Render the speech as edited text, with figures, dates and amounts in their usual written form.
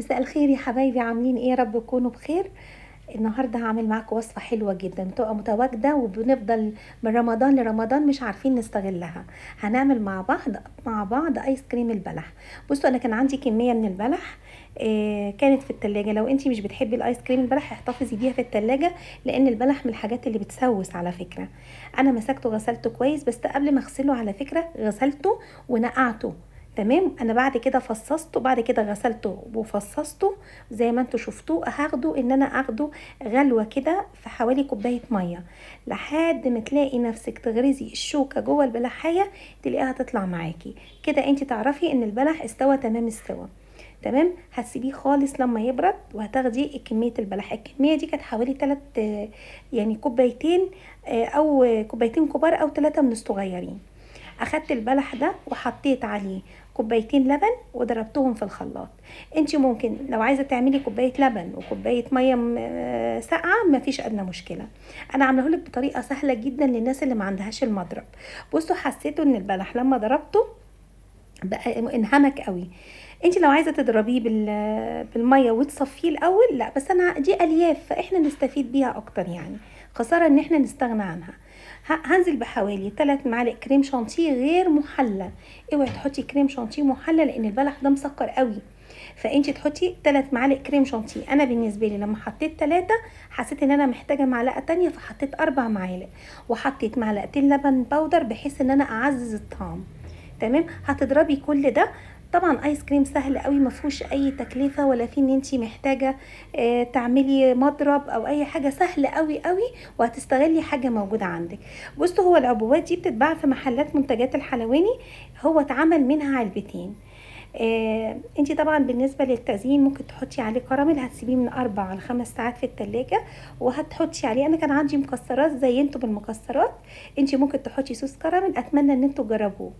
مساء الخير يا حبايبي، عاملين ايه؟ يا رب تكونوا بخير. النهارده هعمل معاكم وصفه حلوه جدا بتبقى متواجده وبنفضل من رمضان لرمضان مش عارفين نستغلها. هنعمل مع بعض ايس كريم البلح. بصوا، انا كان عندي كميه من البلح. كانت في التلاجة. لو انتي مش بتحبي الايس كريم البلح احتفظي بيها في التلاجة، لان البلح من الحاجات اللي بتسوس على فكره. انا مسكته غسلته كويس، بس قبل ما اغسله على فكره غسلته ونقعته. تمام. انا بعد كده فصصته، بعد كده غسلته وفصصته زي ما انتوا شفتوه. اخده غلوه كده في حوالي كوبايه ميه، لحد ما تلاقي نفسك تغرزي الشوكه جوه البلحيه، تلاقيها تطلع معاكي كده. انت تعرفي ان البلح استوى تمام السوا. تمام. هتسيبيه خالص لما يبرد، وهتاخدي كميه البلح. الكميه دي كانت حوالي 3 يعني كوبايتين، او كوبايتين كبار او 3 من الصغيرين. اخدت البلح ده وحطيت عليه كوبايتين لبن وضربتهم في الخلاط. انت ممكن لو عايزه تعملي كوبايه لبن وكوبايه ميه ساقعه، مفيش ادنى مشكله. انا عامله لك بطريقه سهله جدا للناس اللي ما عندهاش المضرب. بصوا، حسيتوا ان البلح لما ضربته بقى انهمك قوي. انت لو عايزه تضربيه بالميه وتصفيه الاول، لا، بس انا دي الياف فاحنا نستفيد بيها اكتر يعني. خساره ان احنا نستغنى عنها. هنزل بحوالي 3 معالق كريم شانتيه غير محلى. اوعي تحطي كريم شانتيه محلى، لان البلح ده مسكر قوي. فانت تحطي 3 معالق كريم شانتيه. انا بالنسبه لي لما حطيت 3 حسيت ان انا محتاجه معلقه تانية، فحطيت 4 معالق. وحطيت معلقتين لبن بودر بحيث ان انا اعزز الطعم. تمام. هتضربي كل ده. طبعا ايس كريم سهل قوي، ما فيهوش اي تكلفه، ولا في ان انت محتاجه تعملي مضرب او اي حاجه. سهل قوي قوي، وهتستغلي حاجه موجوده عندك. بصوا، هو العبوات دي بتتباع في محلات منتجات الحلواني. هو اتعمل منها علبتين. انتي طبعا بالنسبه للتزيين ممكن تحطي عليه كراميل، هتسيبيه من 4 ل5 ساعات في التلاجة. وهتحطي عليه، انا كان عندي مكسرات زينته بالمكسرات. انتي ممكن تحطي صوص كراميل. اتمنى ان انتوا تجربوه.